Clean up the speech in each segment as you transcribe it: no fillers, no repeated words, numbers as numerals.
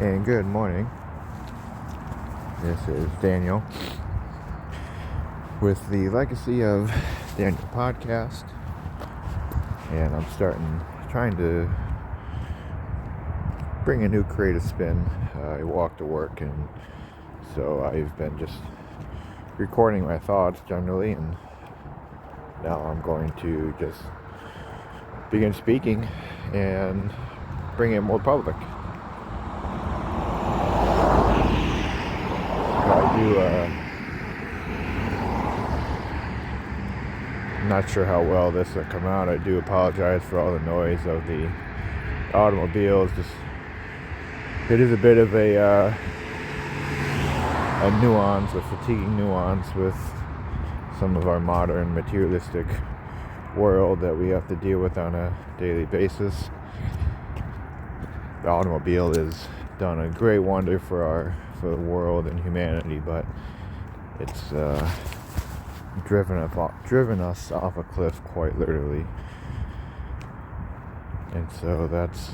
And good morning. This is Daniel with the Legacy of Daniel podcast, and I'm trying to bring a new creative spin. I walk to work, and so I've been just recording my thoughts generally, and now I'm going to just begin speaking and bring it more public. I'm not sure how well this will come out. I do apologize for all the noise of the automobiles. It is a bit of a nuance, a fatiguing nuance with some of our modern materialistic world that we have to deal with on a daily basis. The automobile has done a great wonder for the world and humanity, but it's driven us off a cliff, quite literally. And so that's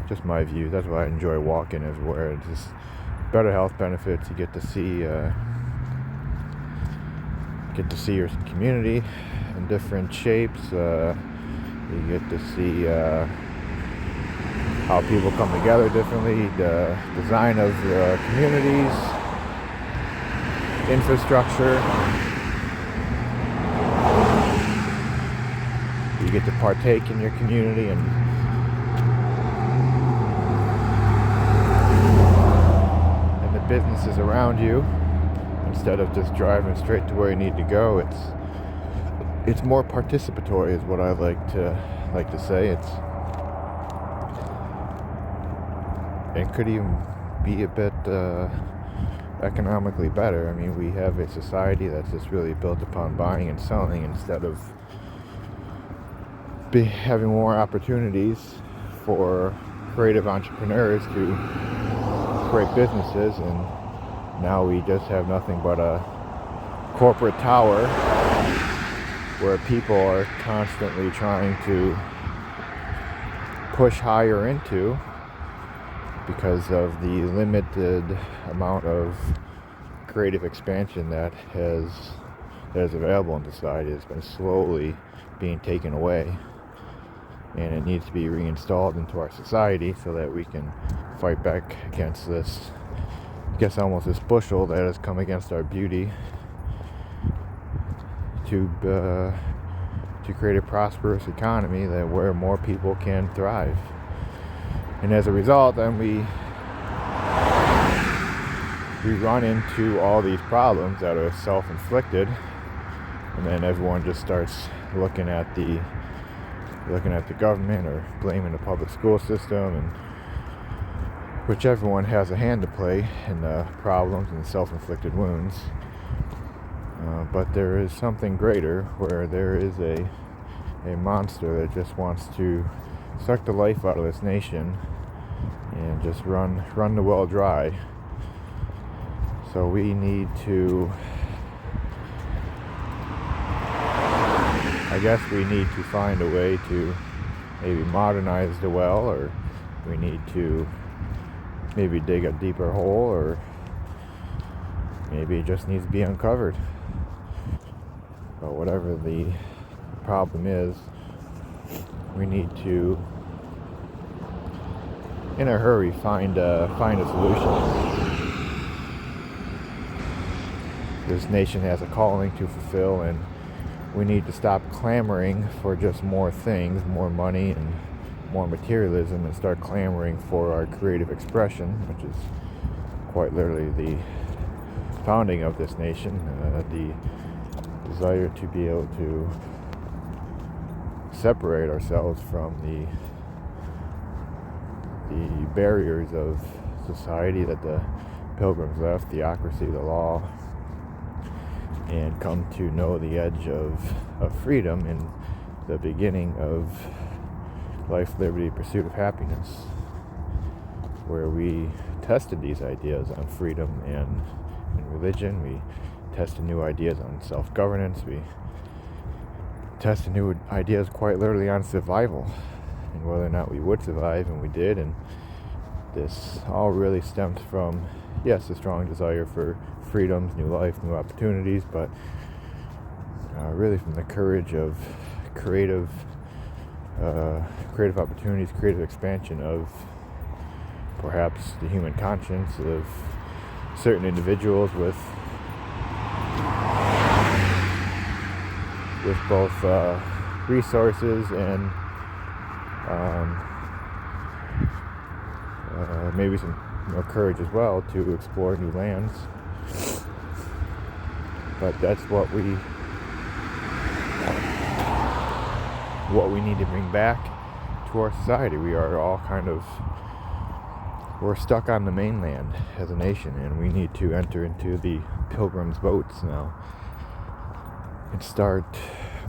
just my view. That's why I enjoy walking everywhere. It's just better health benefits. You get to see your community in different shapes. You get to see how people come together differently, the design of communities, infrastructure. You get to partake in your community and the businesses around you. Instead of just driving straight to where you need to go, it's more participatory, is what I like to say. It could even be a bit economically better. I mean, we have a society that's just really built upon buying and selling instead of having more opportunities for creative entrepreneurs to create businesses, and now we just have nothing but a corporate tower where people are constantly trying to push higher into, because of the limited amount of creative expansion that is available in society. It's been slowly being taken away, and it needs to be reinstalled into our society so that we can fight back against this, I guess, almost this bushel that has come against our beauty to create a prosperous economy where more people can thrive. And as a result, then we run into all these problems that are self-inflicted, and then everyone just starts looking at the government or blaming the public school system, and which everyone has a hand to play in the problems and self-inflicted wounds. But there is something greater, where there is a monster that just wants to suck the life out of this nation and just run the well dry. So we need to, I guess we need to find a way to maybe modernize the well, or we need to maybe dig a deeper hole, or maybe it just needs to be uncovered. But whatever the problem is, we need to, in a hurry, find a solution. This nation has a calling to fulfill, and we need to stop clamoring for just more things, more money and more materialism, and start clamoring for our creative expression, which is quite literally the founding of this nation, the desire to be able to separate ourselves from the barriers of society that the Pilgrims left, theocracy, the law, and come to know the edge of freedom and the beginning of life, liberty, pursuit of happiness, where we tested these ideas on freedom and religion. We tested new ideas on self-governance. We tested new ideas quite literally on survival and whether or not we would survive, and we did. And this all really stems from, yes, a strong desire for freedoms, new life, new opportunities, but really from the courage of creative opportunities, creative expansion of perhaps the human conscience of certain individuals with both resources and maybe some courage as well to explore new lands. But that's what we need to bring back to our society. We are all we're stuck on the mainland as a nation, and we need to enter into the pilgrims' boats now and start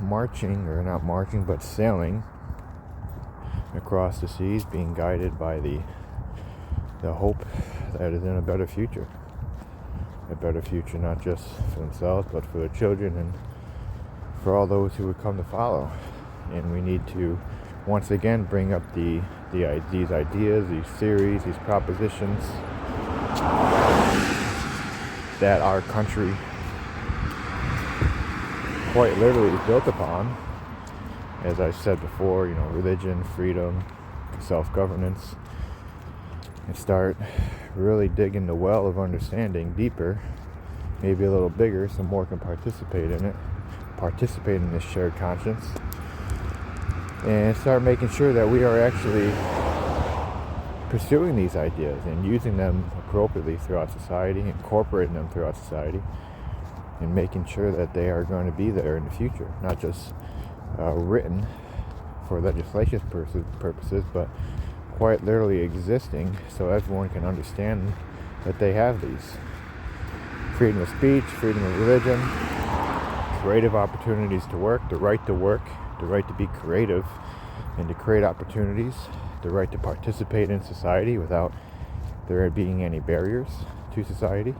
marching, or not marching, but sailing across the seas, being guided by the hope that is in a better future not just for themselves but for their children and for all those who would come to follow. And we need to once again bring up these ideas, these theories, these propositions that our country quite literally is built upon. As I said before, religion, freedom, self-governance, and start really digging the well of understanding deeper, maybe a little bigger, so more can participate in this shared conscience, and start making sure that we are actually pursuing these ideas and using them appropriately throughout society, incorporating them throughout society, and making sure that they are going to be there in the future, not just written for legislation purposes, but quite literally existing so everyone can understand that they have these. Freedom of speech, freedom of religion, creative opportunities to work, the right to be creative and to create opportunities, the right to participate in society without there being any barriers to society.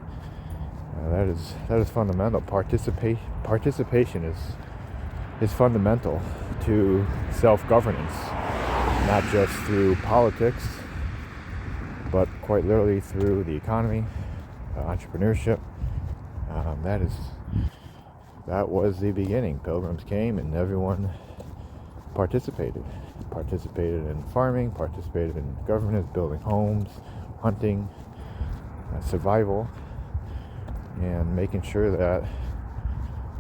That is fundamental. Participation is fundamental to self-governance, not just through politics, but quite literally through the economy, entrepreneurship. That was the beginning. Pilgrims came and everyone participated in farming, participated in governance, building homes, hunting, survival, and making sure that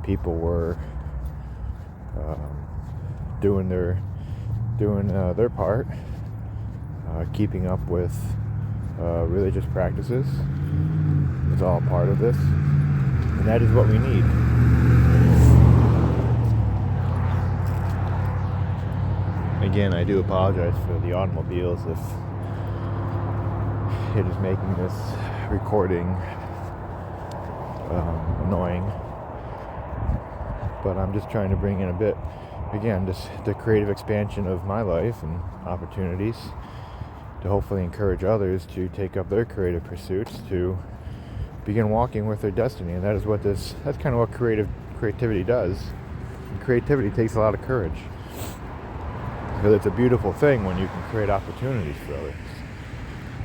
people were doing their part, keeping up with religious practices is all part of this, and that is what we need. Again, I do apologize for the automobiles if it is making this recording annoying, but I'm just trying to bring in a bit, again, just the creative expansion of my life and opportunities to hopefully encourage others to take up their creative pursuits, to begin walking with their destiny. And that's kind of what creativity does. And creativity takes a lot of courage, because it's a beautiful thing when you can create opportunities for others.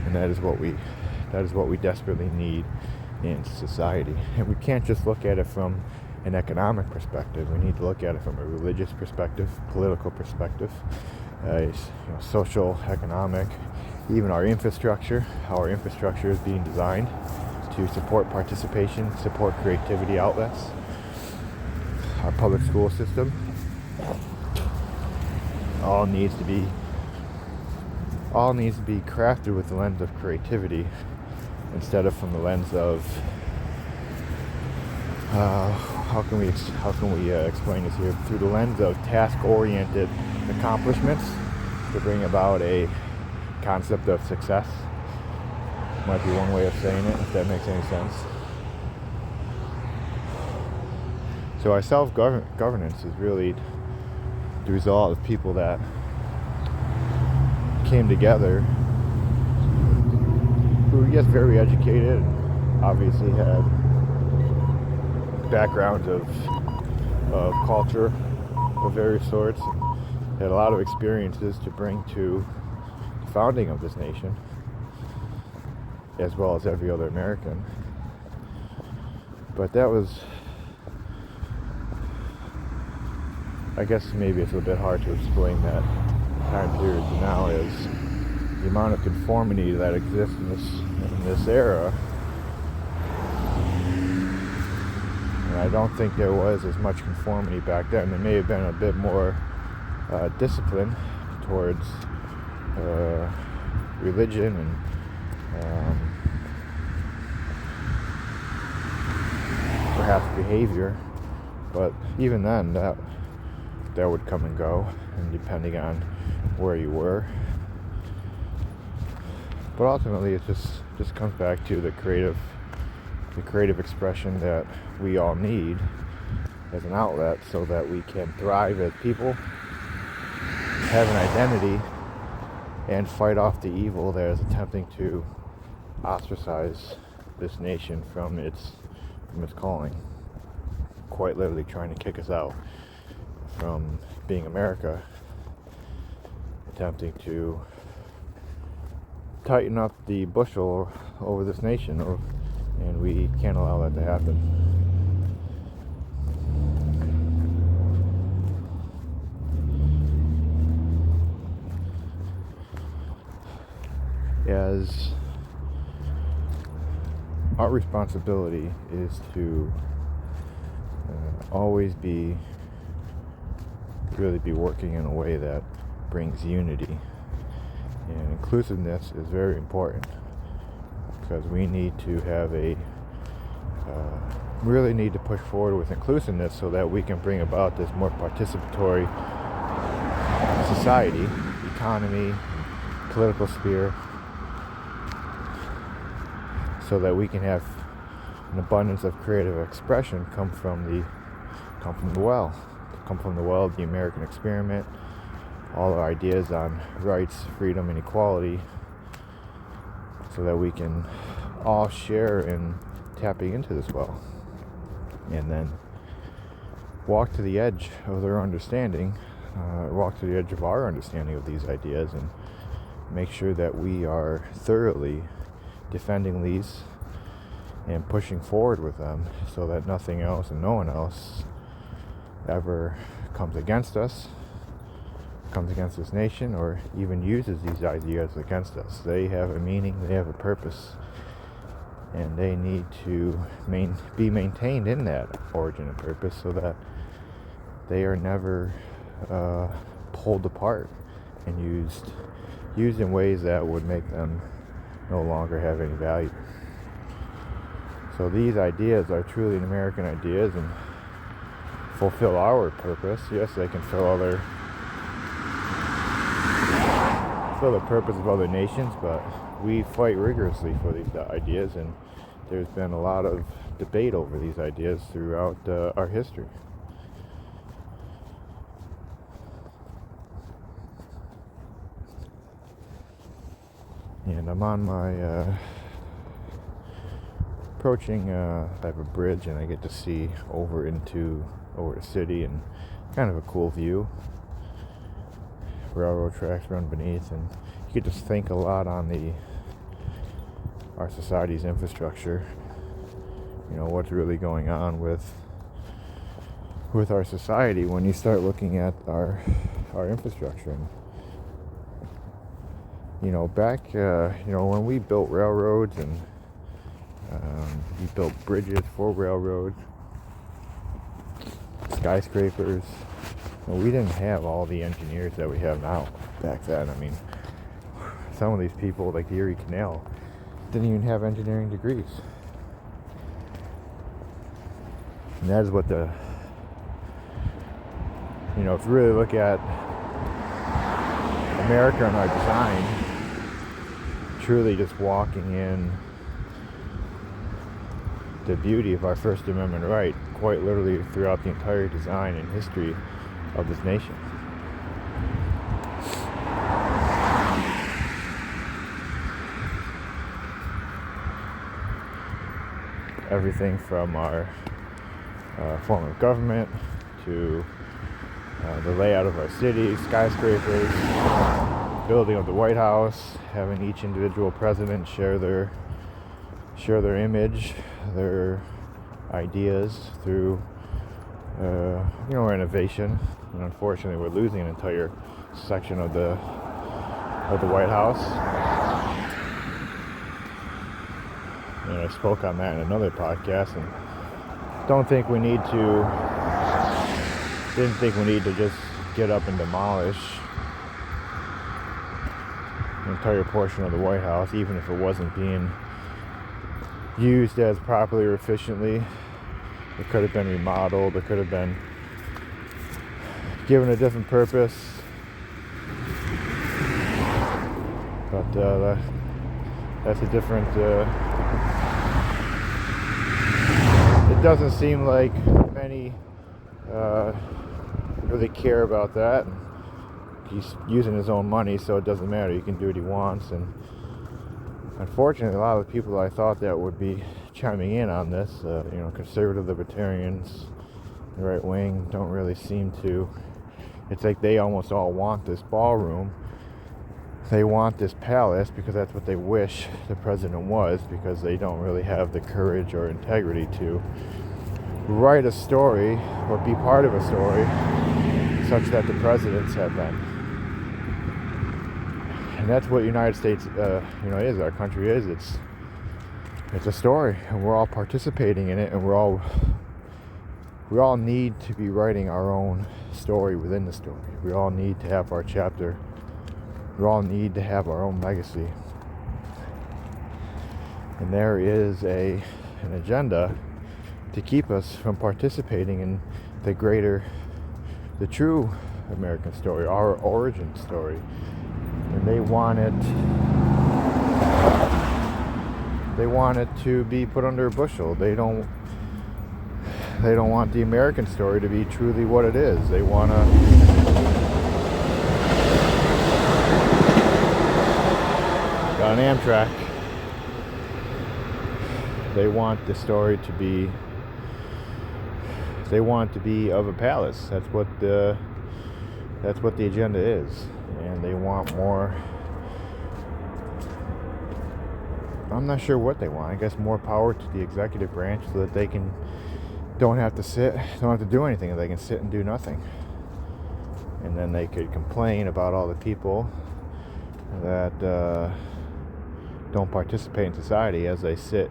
And that is what we desperately need in society. And we can't just look at it from an economic perspective. We need to look at it from a religious perspective, political perspective, social, economic, even our infrastructure, how our infrastructure is being designed to support participation, support creativity outlets, our public school system. All needs to be crafted with the lens of creativity instead of from the lens of how can we explain this here, through the lens of task-oriented accomplishments to bring about a concept of success. Might be one way of saying it, if that makes any sense. So our self-governance is really the result of people that came together who are, yes, very educated, and obviously had backgrounds of culture of various sorts, and had a lot of experiences to bring to the founding of this nation. as well as every other American. But that was, I guess maybe it's a bit hard to explain that time period to now, is the amount of conformity that exists in this era. And I don't think there was as much conformity back then. There may have been a bit more discipline towards religion and perhaps behavior, but even then that would come and go, and depending on where you were. But ultimately it just comes back to the creative expression that we all need as an outlet, so that we can thrive as people, have an identity, and fight off the evil that is attempting to ostracize this nation from its calling, quite literally trying to kick us out from being America, attempting to tighten up the bushel over this nation, and we can't allow that to happen. As our responsibility is to always really be working in a way that brings unity, and inclusiveness is very important, because we need to have really need to push forward with inclusiveness so that we can bring about this more participatory society, economy, political sphere, so that we can have an abundance of creative expression come from the well of the American experiment, all our ideas on rights, freedom, and equality, so that we can all share in tapping into this well, and then walk to the edge of their understanding, walk to the edge of our understanding of these ideas, and make sure that we are thoroughly defending these and pushing forward with them, so that nothing else and no one else ever comes against us, comes against this nation, or even uses these ideas against us. They have a meaning, they have a purpose, and they need to be maintained in that origin and purpose, so that they are never pulled apart and used in ways that would make them no longer have any value. So these ideas are truly American ideas and fulfill our purpose. Yes, they can fulfill the purpose of other nations, but we fight rigorously for these ideas, and there's been a lot of debate over these ideas throughout our history. And I'm on my approaching I have a bridge, and I get to see over the city, and kind of a cool view. Railroad tracks run beneath, and you get to think a lot on our society's infrastructure. You know, what's really going on with our society when you start looking at our infrastructure. And, you know, back when we built railroads, and we built bridges for railroads, skyscrapers, we didn't have all the engineers that we have now back then. I mean, some of these people, like the Erie Canal, didn't even have engineering degrees. And that is what if you really look at America and our design, truly just walking in the beauty of our First Amendment right, quite literally throughout the entire design and history of this nation. Everything from our form of government to the layout of our cities, skyscrapers, building of the White House, having each individual president share their share their image, their ideas through renovation. And unfortunately, we're losing an entire section of the White House. And I spoke on that in another podcast, and didn't think we need to just get up and demolish an entire portion of the White House, even if it wasn't being used as properly or efficiently. It could have been remodeled, it could have been given a different purpose. But that's a different... it doesn't seem like many really care about that. He's using his own money, so it doesn't matter. He can do what he wants. And unfortunately, a lot of the people I thought that would be chiming in on this, conservative libertarians, the right wing, don't really seem to. It's like they almost all want this ballroom. They want this palace because that's what they wish the president was, because they don't really have the courage or integrity to write a story or be part of a story such that the presidents have been. And that's what United States is, our country is. It's a story, and we're all participating in it, and we all need to be writing our own story within the story. We all need to have our chapter. We all need to have our own legacy. And there is an agenda to keep us from participating in the true American story, our origin story. And they want it to be put under a bushel. They don't want the American story to be truly what it is. They want to on Amtrak. They want the story to be. They want it to be of a palace. That's what the agenda is, and they want more. I'm not sure what they want. I guess more power to the executive branch so that they don't have to do anything. They can sit and do nothing, and then they could complain about all the people that don't participate in society as they sit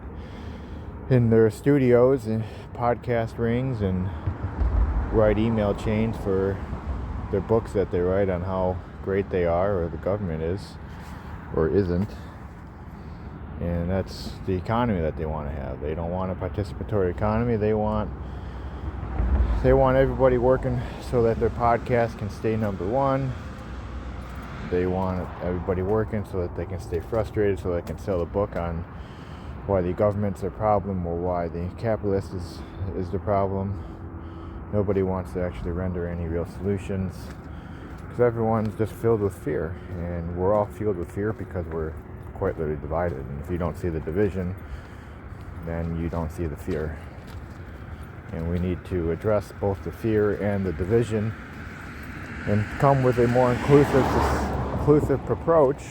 in their studios and podcast rings and write email chains for their books that they write on how great they are or the government is or isn't. And that's the economy that they want to have. They don't want a participatory economy. They want everybody working so that their podcast can stay number one. They want everybody working so that they can stay frustrated, so they can sell a book on why the government's their problem or why the capitalist is the problem. Nobody wants to actually render any real solutions because everyone's just filled with fear. And we're all filled with fear because we're quite literally divided. And if you don't see the division, then you don't see the fear. And we need to address both the fear and the division and come with a more inclusive approach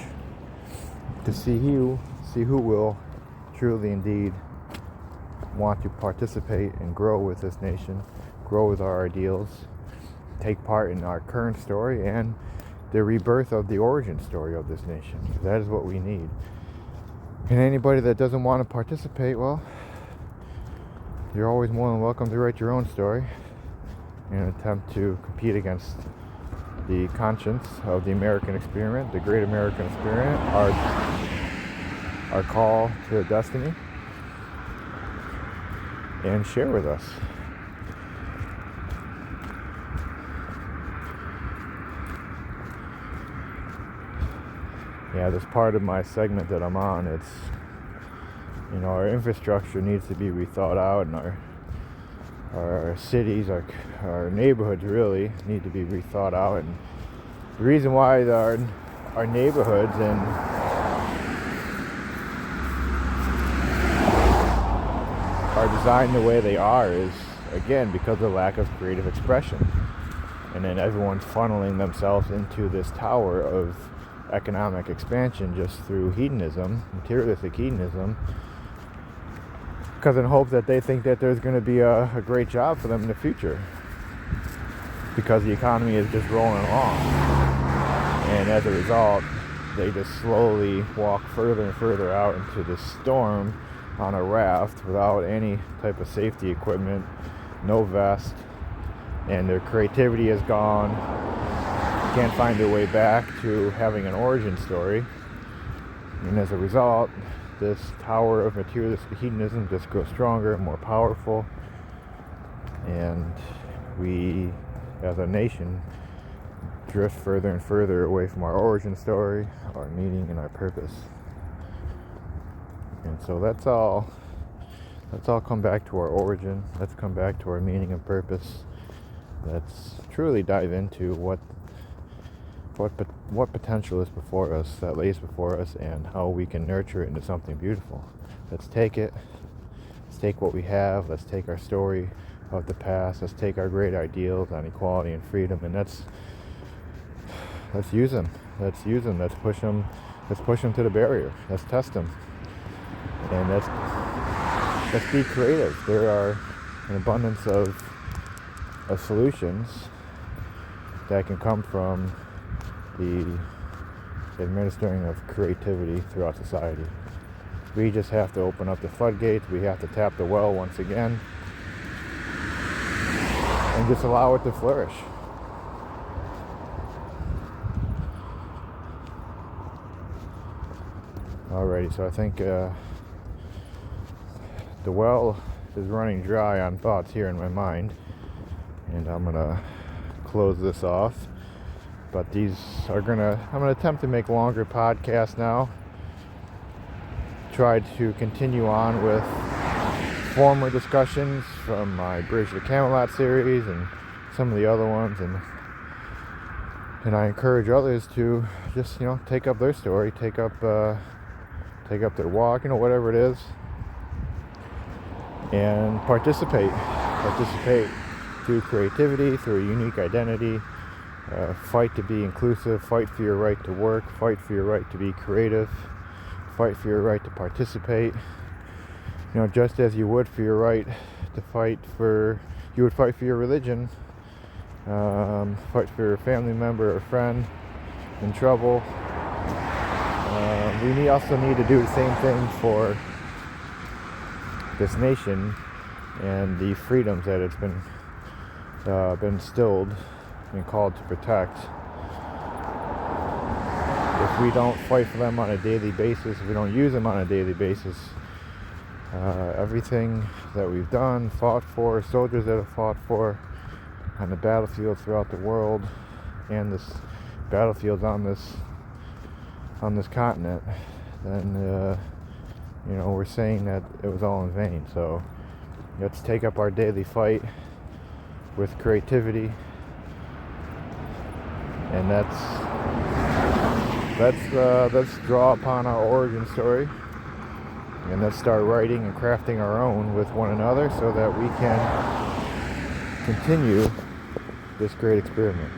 to see who will truly indeed want to participate and grow with this nation, grow with our ideals, take part in our current story and the rebirth of the origin story of this nation. That is what we need. And anybody that doesn't want to participate, well, you're always more than welcome to write your own story in an attempt to compete against the conscience of the American experiment, the great American experiment, our call to destiny, and share with us. Yeah, this part of my segment that I'm on, it's, our infrastructure needs to be rethought out, and our cities, our neighborhoods really need to be rethought out. And the reason why our neighborhoods are designed the way they are is, again, because of lack of creative expression. And then everyone's funneling themselves into this tower of economic expansion just through hedonism, materialistic hedonism, because in hopes that they think that there's going to be a great job for them in the future, because the economy is just rolling along, and as a result they just slowly walk further and further out into the storm on a raft without any type of safety equipment, no vest, and their creativity is gone. Can't find their way back to having an origin story, and as a result this tower of materialistic hedonism just grows stronger and more powerful, and we as a nation drift further and further away from our origin story, our meaning, and our purpose. And so let's all come back to our origin. Let's come back to our meaning and purpose. Let's truly dive into what potential is before us, that lays before us, and how we can nurture it into something beautiful. Let's take it. Let's take what we have. Let's take our story of the past. Let's take our great ideals on equality and freedom, and let's use them. Let's push them. Let's push them to the barrier. Let's test them, and let's be creative. There are an abundance of solutions that can come from the administering of creativity throughout society. We just have to open up the floodgates. We have to tap the well once again and just allow it to flourish. Alrighty, so I think the well is running dry on thoughts here in my mind, and I'm gonna close this off. But I'm gonna attempt to make longer podcasts now. Try to continue on with former discussions from my Bridge to Camelot series and some of the other ones, and I encourage others to just take up their story, take up their walk, whatever it is, and participate through creativity, through a unique identity. Fight to be inclusive, fight for your right to work, fight for your right to be creative, fight for your right to participate. Just as you would for your right to fight for your religion, fight for your family member or friend in trouble. We also need to do the same thing for this nation and the freedoms that it's been instilled and called to protect. If we don't fight for them on a daily basis, if we don't use them on a daily basis, everything that we've done, fought for, soldiers that have fought for on the battlefields throughout the world, and this battlefields on this continent, then we're saying that it was all in vain. So let's take up our daily fight with creativity, and let's draw upon our origin story, and let's start writing and crafting our own with one another so that we can continue this great experiment.